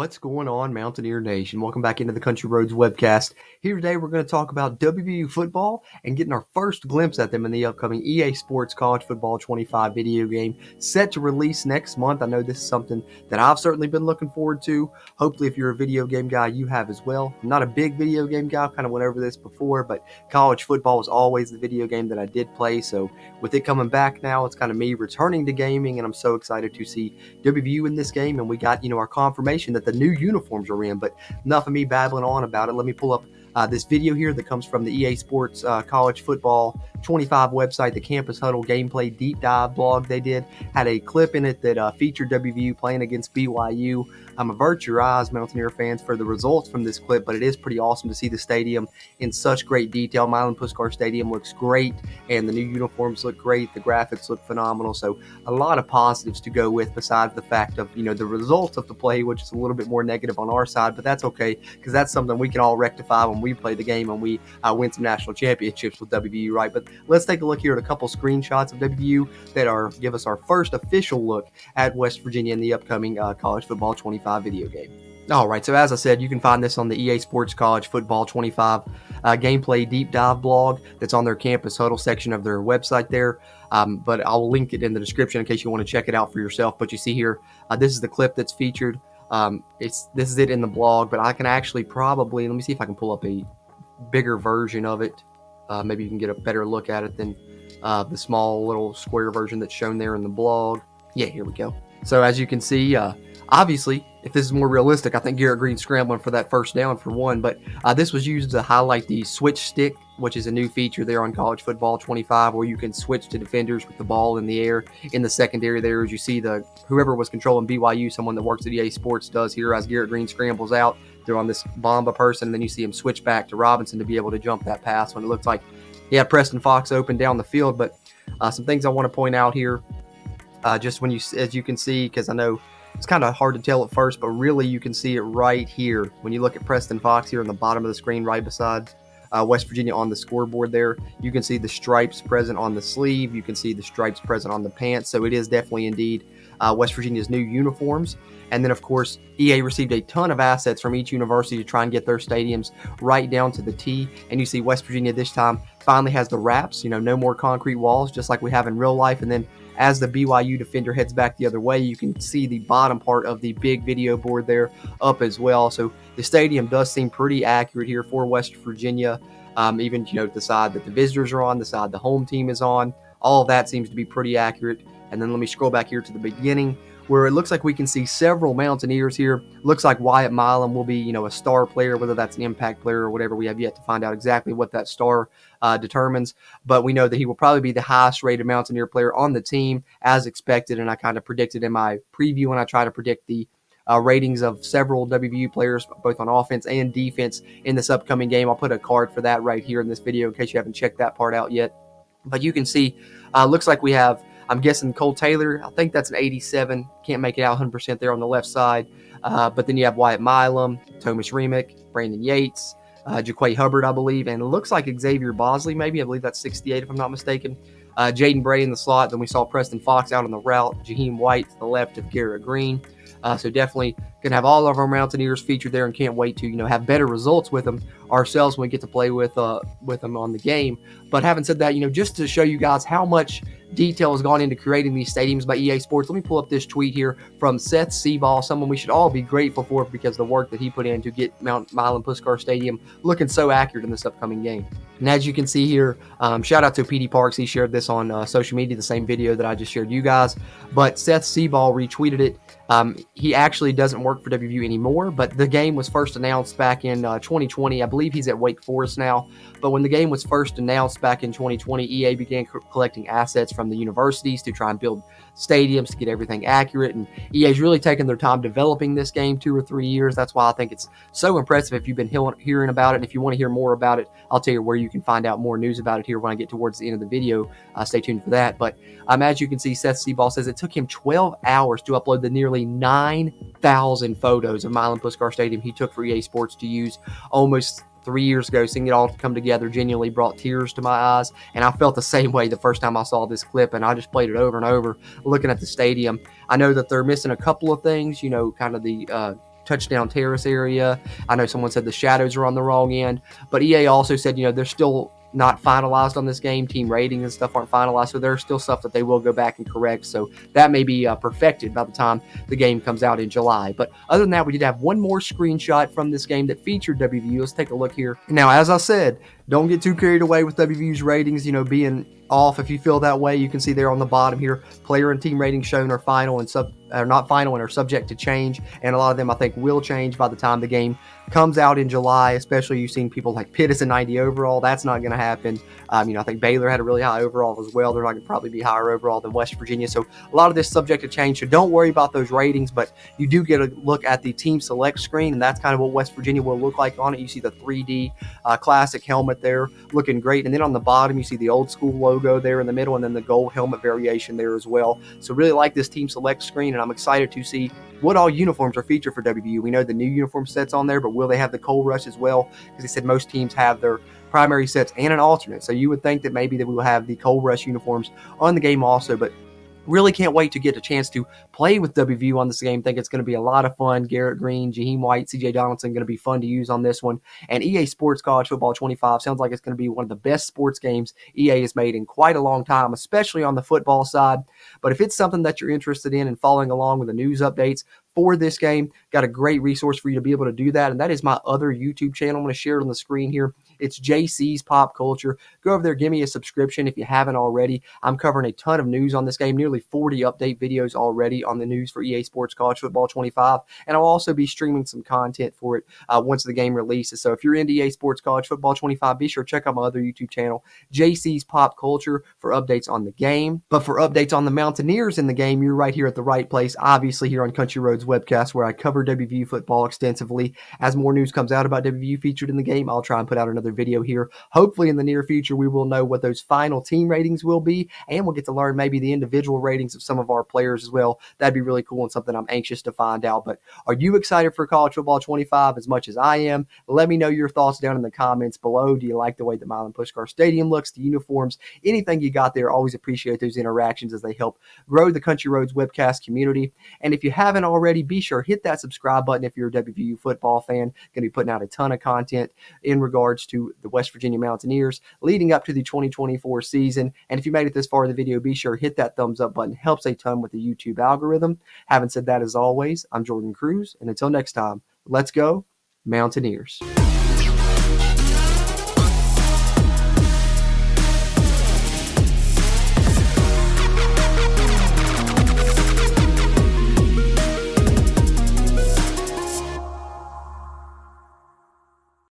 What's going on, Mountaineer Nation? Welcome back into the Country Roads Webcast. Here today, we're going to talk about WVU football and getting our first glimpse at them in the upcoming EA Sports College Football 25 video game set to release next month. I know this is something that I've certainly been looking forward to. Hopefully, if you're a video game guy, you have as well. I'm not a big video game guy, kind of went over this before, but college football was always the video game that I did play. So with it coming back now, it's kind of me returning to gaming, and I'm so excited to see WVU in this game. And we got, our confirmation that the new uniforms are in, but enough of me babbling on about it. Let me pull up this video here that comes from the EA Sports College Football 25 website, the Campus Huddle gameplay deep dive blog they did. Had a clip in it that featured WVU playing against BYU. Avert your eyes, Mountaineer fans, for the results from this clip, but it is pretty awesome to see the stadium in such great detail. Milan Puskar Stadium looks great, and the new uniforms look great. The graphics look phenomenal, so a lot of positives to go with besides the fact of, the results of the play, which is a little bit more negative on our side, but that's okay, because that's something we can all rectify when we play the game and we win some national championships with WVU, right? But let's take a look here at a couple screenshots of WVU that give us our first official look at West Virginia in the upcoming College Football 25 video game. All right, so as I said, you can find this on the EA Sports College Football 25 gameplay deep dive blog that's on their Campus Huddle section of their website there. But I'll link it in the description in case you want to check it out for yourself. But you see here, this is the clip that's featured. This is it in the blog, but I can actually probably, let me see if I can pull up a bigger version of it. Maybe you can get a better look at it than the small little square version that's shown there in the blog. Yeah, here we go. So as you can see, obviously, if this is more realistic, I think Garrett Green's scrambling for that first down for one, but this was used to highlight the switch stick, which is a new feature there on College Football 25, where you can switch to defenders with the ball in the air in the secondary there. As you see, whoever was controlling BYU, someone that works at EA Sports does here, as Garrett Green scrambles out, they're on this Bomba person, and then you see him switch back to Robinson to be able to jump that pass when it looks like he had Preston Fox open down the field. But some things I want to point out here, just as you can see, because I know it's kind of hard to tell at first, but really you can see it right here. When you look at Preston Fox here on the bottom of the screen right beside West Virginia on the scoreboard there, you can see the stripes present on the sleeve. You can see the stripes present on the pants. So it is definitely indeed West Virginia's new uniforms. And then, of course, EA received a ton of assets from each university to try and get their stadiums right down to the T. And you see West Virginia this time finally has the wraps, no more concrete walls, just like we have in real life. And then as the BYU defender heads back the other way, you can see the bottom part of the big video board there up as well. So the stadium does seem pretty accurate here for West Virginia. Even, the side that the visitors are on, the side the home team is on, all of that seems to be pretty accurate. And then let me scroll back here to the beginning, where it looks like we can see several Mountaineers here. Looks like Wyatt Milam will be, a star player, whether that's an impact player or whatever. We have yet to find out exactly what that star determines. But we know that he will probably be the highest rated Mountaineer player on the team, as expected. And I kind of predicted in my preview when I try to predict the ratings of several WVU players, both on offense and defense, in this upcoming game. I'll put a card for that right here in this video in case you haven't checked that part out yet. But you can see, looks like we have, I'm guessing, Cole Taylor. I think that's an 87. Can't make it out 100% there on the left side. But then you have Wyatt Milam, Thomas Remick, Brandon Yates, Jaquay Hubbard, I believe. And it looks like Xavier Bosley, maybe. I believe that's 68 if I'm not mistaken. Jaden Bray in the slot. Then we saw Preston Fox out on the route. Jaheim White to the left of Garrett Green. So definitely going to have all of our Mountaineers featured there, and can't wait to, have better results with them ourselves when we get to play with them on the game. But having said that, just to show you guys how much detail has gone into creating these stadiums by EA Sports, let me pull up this tweet here from Seth Seaball, someone we should all be grateful for because the work that he put in to get Milan Puskar Stadium looking so accurate in this upcoming game. And as you can see here, shout out to PD Parks. He shared this on social media, the same video that I just shared you guys. But Seth Seaball retweeted it. He actually doesn't work for WVU anymore, but the game was first announced back in 2020. I believe he's at Wake Forest now. But when the game was first announced back in 2020, EA began collecting assets from the universities to try and build stadiums to get everything accurate. And EA's really taken their time developing this game, 2 or 3 years. That's why I think it's so impressive. If you've been hearing about it, and if you want to hear more about it, I'll tell you where you can find out more news about it here when I get towards the end of the video. Stay tuned for that. But as you can see, Seth Seaball says it took him 12 hours to upload the nearly 9,000 photos of Milan Puskar Stadium he took for EA Sports to use almost 3 years ago. Seeing it all come together genuinely brought tears to my eyes, and I felt the same way the first time I saw this clip, and I just played it over and over looking at the stadium. I know that they're missing a couple of things, kind of the touchdown terrace area. I know someone said the shadows are on the wrong end, but EA also said, they're still not finalized on this game. Team ratings and stuff aren't finalized, so there's still stuff that they will go back and correct. So that may be perfected by the time the game comes out in July. But other than that, we did have one more screenshot from this game that featured WVU. Let's take a look here. Now, as I said, don't get too carried away with WVU's ratings, being off. If you feel that way, you can see there on the bottom here, player and team ratings shown are final and are not final and are subject to change. And a lot of them, I think, will change by the time the game comes out in July. Especially you've seen people like Pitt as a 90 overall. That's not going to happen. I think Baylor had a really high overall as well. They're not going to probably be higher overall than West Virginia. So a lot of this subject to change. So don't worry about those ratings, but you do get a look at the team select screen, and that's kind of what West Virginia will look like on it. You see the 3D classic helmet there looking great. And then on the bottom, you see the old school logo there in the middle, and then the gold helmet variation there as well. So really like this team select screen, and I'm excited to see what all uniforms are featured for WVU. We know the new uniform sets on there, but will they have the Cold Rush as well? Because they said most teams have their primary sets and an alternate. So you would think that maybe that we will have the Cold Rush uniforms on the game also, but really can't wait to get a chance to play with WVU on this game. Think it's going to be a lot of fun. Garrett Green, Jaheim White, CJ Donaldson going to be fun to use on this one. And EA Sports College Football 25 sounds like it's going to be one of the best sports games EA has made in quite a long time, especially on the football side. But if it's something that you're interested in and following along with the news updates for this game, got a great resource for you to be able to do that. And that is my other YouTube channel. I'm going to share it on the screen here. It's JC's Pop Culture. Go over there, give me a subscription if you haven't already. I'm covering a ton of news on this game, nearly 40 update videos already on the news for EA Sports College Football 25, and I'll also be streaming some content for it once the game releases. So if you're into EA Sports College Football 25, be sure to check out my other YouTube channel, JC's Pop Culture, for updates on the game. But for updates on the Mountaineers in the game, you're right here at the right place, obviously here on Country Roads Webcast, where I cover WVU football extensively. As more news comes out about WVU featured in the game, I'll try and put out another video here. Hopefully in the near future, we will know what those final team ratings will be, and we'll get to learn maybe the individual ratings of some of our players as well. That'd be really cool and something I'm anxious to find out. But are you excited for College Football 25 as much as I am? Let me know your thoughts down in the comments below. Do you like the way the Milan Puskar Stadium looks, the uniforms, anything you got there? Always appreciate those interactions as they help grow the Country Roads Webcast community. And if you haven't already, be sure hit that subscribe button if you're a WVU football fan. Going to be putting out a ton of content in regards to the West Virginia Mountaineers leading up to the 2024 season. And if you made it this far in the video, be sure to hit that thumbs up button. Helps a ton with the YouTube algorithm. Having said that, as always, I'm Jordan Cruz, and until next time, let's go Mountaineers.